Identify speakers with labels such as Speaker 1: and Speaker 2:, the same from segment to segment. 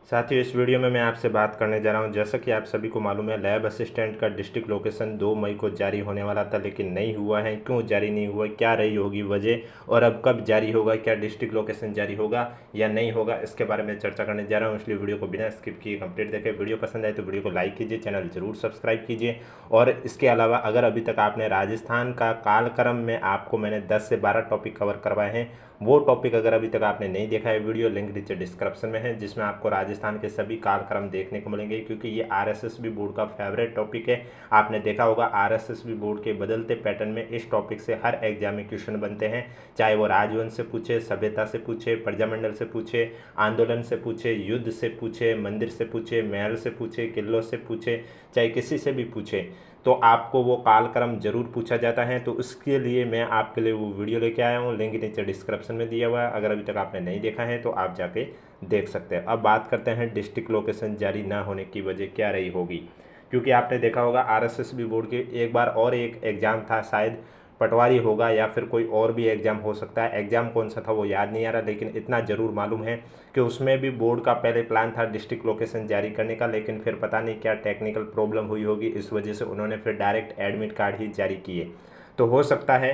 Speaker 1: साथियों, इस वीडियो में मैं आपसे बात करने जा रहा हूं। जैसा कि आप सभी को मालूम है, लैब असिस्टेंट का डिस्ट्रिक्ट लोकेशन 2 मई को जारी होने वाला था, लेकिन नहीं हुआ है। क्यों जारी नहीं हुआ, क्या रही होगी वजह, और अब कब जारी होगा, क्या डिस्ट्रिक्ट लोकेशन जारी होगा या नहीं होगा, इसके बारे में चर्चा करने जा रहा हूं। इसलिए वीडियो को बिना स्किप किए कंप्लीट देखें। वीडियो पसंद आए तो वीडियो को लाइक कीजिए, चैनल जरूर सब्सक्राइब कीजिए। और इसके अलावा अगर अभी तक आपने राजस्थान का कालक्रम में आपको मैंने 10 से 12 टॉपिक कवर करवाए हैं, वो टॉपिक अगर अभी तक आपने नहीं देखा है, वीडियो लिंक नीचे डिस्क्रिप्शन में है, जिसमें आपको राजस्थान के सभी कालक्रम देखने को मिलेंगे। क्योंकि ये आरएसएसबी बोर्ड का फेवरेट टॉपिक है। आपने देखा होगा आरएसएसबी बोर्ड के बदलते पैटर्न में इस टॉपिक से हर एग्जाम में क्वेश्चन बनते हैं। चाहे वो राजवंश से पूछे, सभ्यता से पूछे, प्रजामंडल से पूछे, आंदोलन से पूछे, युद्ध से पूछे, मंदिर से पूछे, महल से पूछे, किलों से पूछे, चाहे किसी से भी पूछे, तो आपको वो कालक्रम जरूर पूछा जाता है। तो उसके लिए मैं आपके लिए वो वीडियो लेके आया हूँ, लिंक नीचे डिस्क्रिप्शन में दिया हुआ है। अगर अभी तक आपने नहीं देखा है तो आप जाके देख सकते हैं। अब बात करते हैं डिस्ट्रिक्ट लोकेशन जारी ना होने की वजह क्या रही होगी। क्योंकि आपने देखा होगा आरएसएसबी बोर्ड के एक बार और एक एग्ज़ाम था, शायद पटवारी होगा या फिर कोई और भी एग्ज़ाम हो सकता है। एग्ज़ाम कौन सा था वो याद नहीं आ रहा, लेकिन इतना ज़रूर मालूम है कि उसमें भी बोर्ड का पहले प्लान था डिस्ट्रिक्ट लोकेशन जारी करने का, लेकिन फिर पता नहीं क्या टेक्निकल प्रॉब्लम हुई होगी, इस वजह से उन्होंने फिर डायरेक्ट एडमिट कार्ड ही जारी किए। तो हो सकता है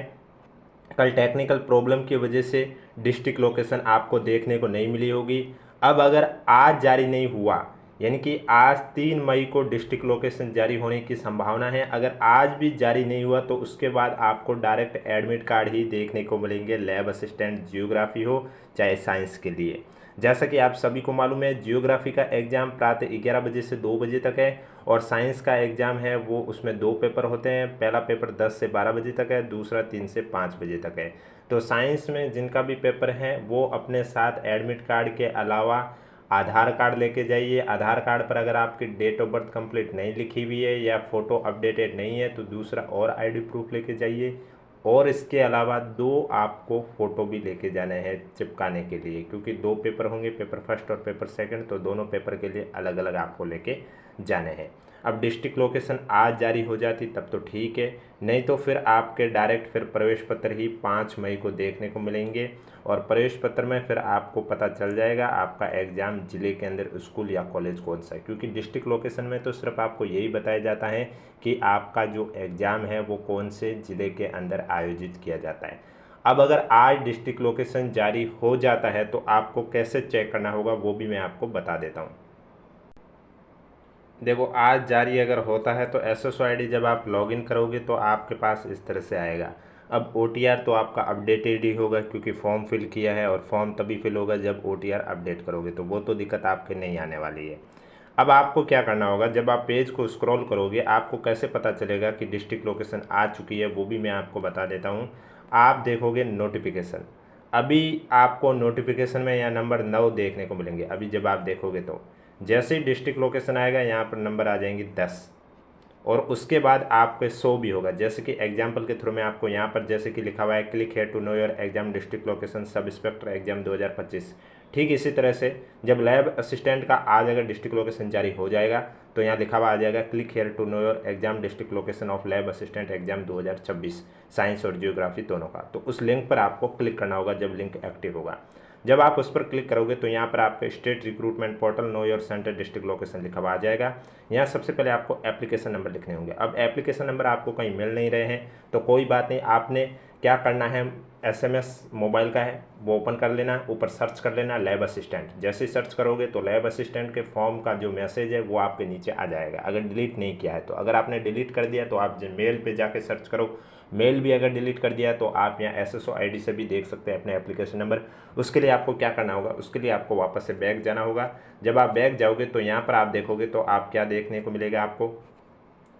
Speaker 1: कल टेक्निकल प्रॉब्लम की वजह से डिस्ट्रिक्ट लोकेशन आपको देखने को नहीं मिली होगी। अब अगर आज जारी नहीं हुआ, यानी कि आज 3 मई को डिस्ट्रिक्ट लोकेशन जारी होने की संभावना है। अगर आज भी जारी नहीं हुआ तो उसके बाद आपको डायरेक्ट एडमिट कार्ड ही देखने को मिलेंगे, लैब असिस्टेंट जियोग्राफी हो चाहे साइंस के लिए। जैसा कि आप सभी को मालूम है, जियोग्राफी का एग्ज़ाम प्रातः 11 बजे से 2 बजे तक है, और साइंस का एग्ज़ाम है वो उसमें 2 पेपर होते हैं। पहला पेपर 10 से 12 बजे तक है, दूसरा 3 से 5 बजे तक है। तो साइंस में जिनका भी पेपर है वो अपने साथ एडमिट कार्ड के अलावा आधार कार्ड लेके जाइए। आधार कार्ड पर अगर आपकी डेट ऑफ बर्थ कंप्लीट नहीं लिखी हुई है या फ़ोटो अपडेटेड नहीं है तो दूसरा और आईडी प्रूफ लेके जाइए। और इसके अलावा 2 आपको फ़ोटो भी लेके जाने हैं चिपकाने के लिए, क्योंकि 2 पेपर होंगे, पेपर फर्स्ट और पेपर सेकंड, तो दोनों पेपर के लिए अलग अलग आपको लेके जाने हैं। अब डिस्ट्रिक्ट लोकेशन आज जारी हो जाती तब तो ठीक है, नहीं तो फिर आपके डायरेक्ट फिर प्रवेश पत्र ही 5 मई को देखने को मिलेंगे। और प्रवेश पत्र में फिर आपको पता चल जाएगा आपका एग्ज़ाम ज़िले के अंदर स्कूल या कॉलेज कौन सा है। क्योंकि डिस्ट्रिक्ट लोकेशन में तो सिर्फ आपको यही बताया जाता है कि आपका जो एग्ज़ाम है वो कौन से ज़िले के अंदर आयोजित किया जाता है। अब अगर आज डिस्ट्रिक्ट लोकेशन जारी हो जाता है तो आपको कैसे चेक करना होगा वो भी मैं आपको बता देता हूँ। देखो, आज जारी अगर होता है तो एसएसओ आईडी जब आप लॉगिन करोगे तो आपके पास इस तरह से आएगा। अब ओटीआर तो आपका अपडेटेड ही होगा, क्योंकि फॉर्म फिल किया है, और फॉर्म तभी फिल होगा जब ओटीआर अपडेट करोगे, तो वो तो दिक्कत आपके नहीं आने वाली है। अब आपको क्या करना होगा, जब आप पेज को स्क्रॉल करोगे आपको कैसे पता चलेगा कि डिस्ट्रिक्ट लोकेशन आ चुकी है, वो भी मैं आपको बता देता हूँ। आप देखोगे नोटिफिकेशन, अभी आपको नोटिफिकेशन में यहाँ नंबर 9 देखने को मिलेंगे। अभी जब आप देखोगे तो जैसे ही डिस्ट्रिक्ट लोकेशन आएगा यहाँ पर नंबर आ जाएंगे 10, और उसके बाद आपके 100 भी होगा। जैसे कि एग्जाम्पल के थ्रू मैं आपको यहाँ पर जैसे कि लिखा हुआ है, क्लिक है to know your exam district location sub inspector exam 2025। ठीक इसी तरह से जब लैब असिस्टेंट का आज अगर डिस्ट्रिक्ट लोकेशन जारी हो जाएगा तो यहाँ लिखा हुआ आ जाएगा, click here to know your exam district location of lab assistant exam 2026 science और जियोग्राफी दोनों का। तो उस लिंक पर आपको क्लिक करना होगा जब लिंक एक्टिव होगा। जब आप उस पर क्लिक करोगे तो यहाँ पर आपके state recruitment portal know your centre district location लिखा हुआ आ जाएगा। यहाँ सबसे पहले आपको एप्लीकेशन नंबर लिखने होंगे। अब एप्लीकेशन नंबर आपको कहीं मिल नहीं रहे हैं तो कोई बात नहीं, आपने क्या करना है, एसएमएस मोबाइल का है वो ओपन कर लेना, ऊपर सर्च कर लेना लैब असिस्टेंट। जैसे ही सर्च करोगे तो लैब असिस्टेंट के फॉर्म का जो मैसेज है वो आपके नीचे आ जाएगा, अगर डिलीट नहीं किया है तो। अगर आपने डिलीट कर दिया तो आप मेल पे जाके सर्च करो। मेल भी अगर डिलीट कर दिया तो आप यहाँ एसएसओ आईडी से भी देख सकते हैं अपने एप्लीकेशन नंबर। उसके लिए आपको क्या करना होगा, उसके लिए आपको वापस से बैक जाना होगा। जब आप बैक जाओगे तो यहाँ पर आप देखोगे तो आप क्या देखने को मिलेगा आपको,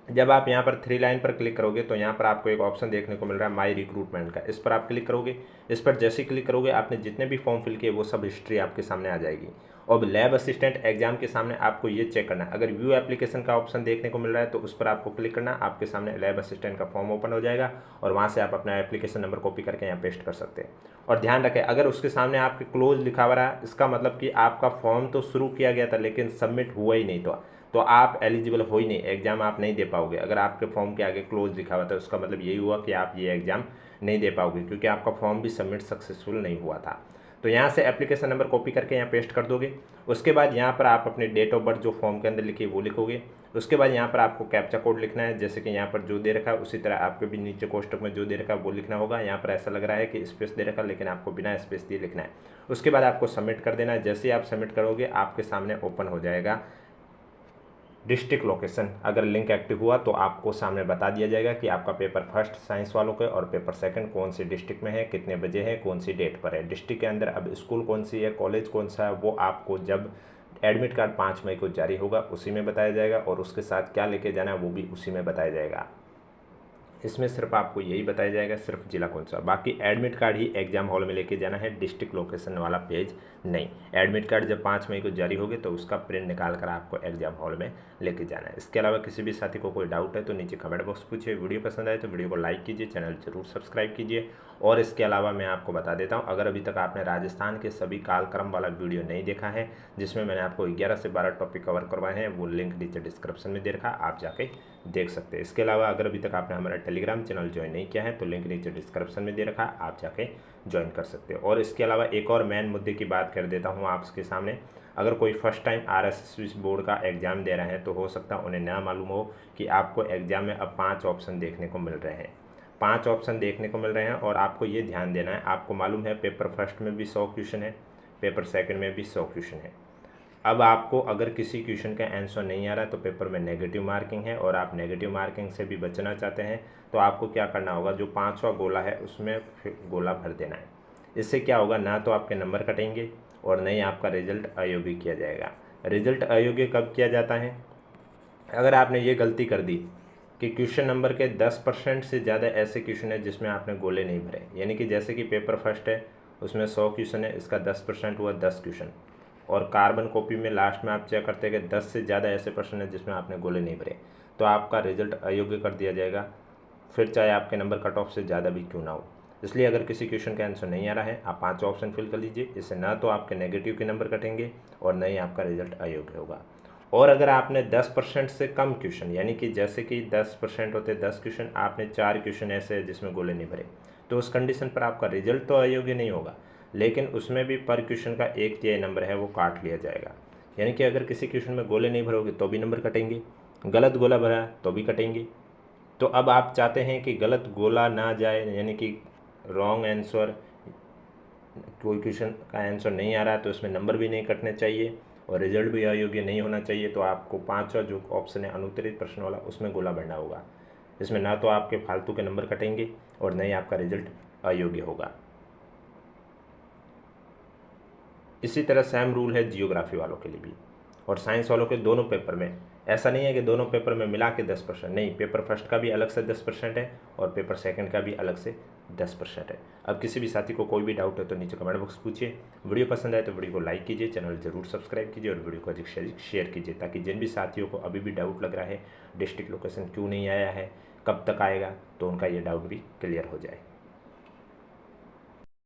Speaker 1: जब आप यहाँ पर 3 लाइन पर क्लिक करोगे तो यहाँ पर आपको एक ऑप्शन देखने को मिल रहा है माई रिक्रूटमेंट का। इस पर आप क्लिक करोगे, इस पर जैसे ही क्लिक करोगे आपने जितने भी फॉर्म फिल किए वो सब हिस्ट्री आपके सामने आ जाएगी। और लैब असिस्टेंट एग्जाम के सामने आपको ये चेक करना है, अगर व्यू एप्लीकेशन का ऑप्शन देखने को मिल रहा है तो उस पर आपको क्लिक करना, आपके सामने लैब असिस्टेंट का फॉर्म ओपन हो जाएगा और वहाँ से आप अपना एप्लीकेशन नंबर कॉपी करके यहाँ पेस्ट कर सकते हैं। और ध्यान रखें, अगर उसके सामने आपके क्लोज लिखा हुआ रहा, इसका मतलब कि आपका फॉर्म तो शुरू किया गया था लेकिन सबमिट हुआ ही नहीं, तो आप एलिजिबल हो ही नहीं, एग्ज़ाम आप नहीं दे पाओगे। अगर आपके फॉर्म के आगे क्लोज लिखा हुआ था उसका मतलब यही हुआ कि आप ये एग्ज़ाम नहीं दे पाओगे, क्योंकि आपका फॉर्म भी सबमिट सक्सेसफुल नहीं हुआ था। तो यहाँ से एप्लीकेशन नंबर कॉपी करके यहाँ पेस्ट कर दोगे। उसके बाद यहाँ पर आप अपनी डेट ऑफ बर्थ जो फॉर्म के अंदर लिखी है वो लिखोगे। उसके बाद यहाँ पर आपको कैप्चा कोड लिखना है, जैसे कि यहाँ पर जो दे रखा है उसी तरह आपके भी नीचे कोष्टक में जो दे रखा है वो लिखना होगा। यहाँ पर ऐसा लग रहा है कि स्पेस दे रखा है, लेकिन आपको बिना स्पेस दिए लिखना है। उसके बाद आपको सबमिट कर देना है। जैसे ही आप सबमिट करोगे आपके सामने ओपन हो जाएगा डिस्ट्रिक्ट लोकेशन। अगर लिंक एक्टिव हुआ तो आपको सामने बता दिया जाएगा कि आपका पेपर फर्स्ट साइंस वालों के और पेपर सेकंड कौन सी डिस्ट्रिक्ट में है, कितने बजे है, कौन सी डेट पर है। डिस्ट्रिक्ट के अंदर अब स्कूल कौन सी है, कॉलेज कौन सा है, वो आपको जब एडमिट कार्ड 5 मई को जारी होगा उसी में बताया जाएगा, और उसके साथ क्या लेके जाना है वो भी उसी में बताया जाएगा। इसमें सिर्फ आपको यही बताया जाएगा सिर्फ जिला कौन सा। बाकी एडमिट कार्ड ही एग्जाम हॉल में लेके जाना है, डिस्ट्रिक्ट लोकेशन वाला पेज नहीं। एडमिट कार्ड जब 5 मई को जारी होगी तो उसका प्रिंट निकाल कर आपको एग्जाम हॉल में लेके जाना है। इसके अलावा किसी भी साथी को कोई डाउट है तो नीचे कमेंट बॉक्स पूछिए। वीडियो पसंद आए तो वीडियो को लाइक कीजिए, चैनल जरूर सब्सक्राइब कीजिए। और इसके अलावा मैं आपको बता देता हूँ, अगर अभी तक आपने राजस्थान के सभी कालक्रम वाला वीडियो नहीं देखा है जिसमें मैंने आपको 11 से 12 टॉपिक कवर करवाए हैं, वो लिंक नीचे डिस्क्रिप्शन में दे रखा, आप जाके देख सकते हैं। इसके अलावा अगर अभी तक आपने हमारा टेलीग्राम चैनल ज्वाइन नहीं किया है तो लिंक नीचे डिस्क्रिप्शन में दे रखा, आप जाके ज्वाइन कर सकते हो। और इसके अलावा एक और मेन मुद्दे की बात कर देता हूँ आपके सामने। अगर कोई फर्स्ट टाइम RSS बोर्ड का एग्ज़ाम दे रहे हैं तो हो सकता है उन्हें ना मालूम हो कि आपको एग्ज़ाम में अब 5 ऑप्शन देखने को मिल रहे हैं। 5 ऑप्शन देखने को मिल रहे हैं और आपको ये ध्यान देना है। आपको मालूम है पेपर फर्स्ट में भी 100 क्वेश्चन है, पेपर सेकंड में भी 100 क्वेश्चन है। अब आपको अगर किसी क्वेश्चन का आंसर नहीं आ रहा है तो पेपर में नेगेटिव मार्किंग है, और आप नेगेटिव मार्किंग से भी बचना चाहते हैं तो आपको क्या करना होगा, जो 5वां गोला है उसमें गोला भर देना है। इससे क्या होगा, ना तो आपके नंबर कटेंगे और न ही आपका रिजल्ट अयोग्य किया जाएगा। रिजल्ट अयोग्य कब किया जाता है, अगर आपने ये गलती कर दी कि क्वेश्चन नंबर के 10% से ज़्यादा ऐसे क्वेश्चन है जिसमें आपने गोले नहीं भरे, यानी कि जैसे कि पेपर फर्स्ट है उसमें 100 क्वेश्चन है, इसका 10% हुआ 10 क्वेश्चन। और कार्बन कॉपी में लास्ट में आप चेक करते हैं कि 10 से ज़्यादा ऐसे प्रश्न है जिसमें आपने गोले नहीं भरे, तो आपका रिजल्ट अयोग्य कर दिया जाएगा, फिर चाहे आपके नंबर कट ऑफ से ज़्यादा भी क्यों ना हो। इसलिए अगर किसी क्वेश्चन का आंसर नहीं आ रहा है आप 5 ऑप्शन फिल कर लीजिए। इससे ना तो आपके नेगेटिव के नंबर कटेंगे और न ही आपका रिजल्ट अयोग्य होगा। और अगर आपने 10% से कम क्वेश्चन, यानी कि जैसे कि 10% होते 10 क्वेश्चन, आपने 4 क्वेश्चन ऐसे हैं जिसमें गोले नहीं भरे, तो उस कंडीशन पर आपका रिजल्ट तो अयोग्य नहीं होगा, लेकिन उसमें भी पर क्वेश्चन का 1/3 नंबर है वो काट लिया जाएगा। यानी कि अगर किसी क्वेश्चन में गोले नहीं भरोगे तो भी नंबर कटेंगे, गलत गोला भरा तो भी कटेंगे। तो अब आप चाहते हैं कि गलत गोला ना जाए, यानी कि रॉन्ग आंसर, कोई क्वेश्चन का आंसर नहीं आ रहा है तो इसमें नंबर भी नहीं कटने चाहिए और रिजल्ट भी अयोग्य नहीं होना चाहिए, तो आपको 5वां जो ऑप्शन है अनुत्तरित प्रश्न वाला उसमें गोला भरना होगा। इसमें ना तो आपके फालतू के नंबर कटेंगे और न ही आपका रिजल्ट अयोग्य होगा। इसी तरह सेम रूल है जियोग्राफी वालों के लिए भी और साइंस वालों के दोनों पेपर में। ऐसा नहीं है कि दोनों पेपर में मिला के 10%, नहीं, पेपर फर्स्ट का भी अलग से 10% है और पेपर सेकंड का भी अलग से 10% है। अब किसी भी साथी को कोई भी डाउट है तो नीचे कमेंट बॉक्स पूछिए। वीडियो पसंद आए तो वीडियो को लाइक कीजिए, चैनल जरूर सब्सक्राइब कीजिए और वीडियो को अधिक से अधिक शेयर कीजिए, ताकि जिन भी साथियों को अभी भी डाउट लग रहा है डिस्ट्रिक्ट लोकेशन क्यों नहीं आया है, कब तक आएगा, तो उनका ये डाउट भी क्लियर हो जाए।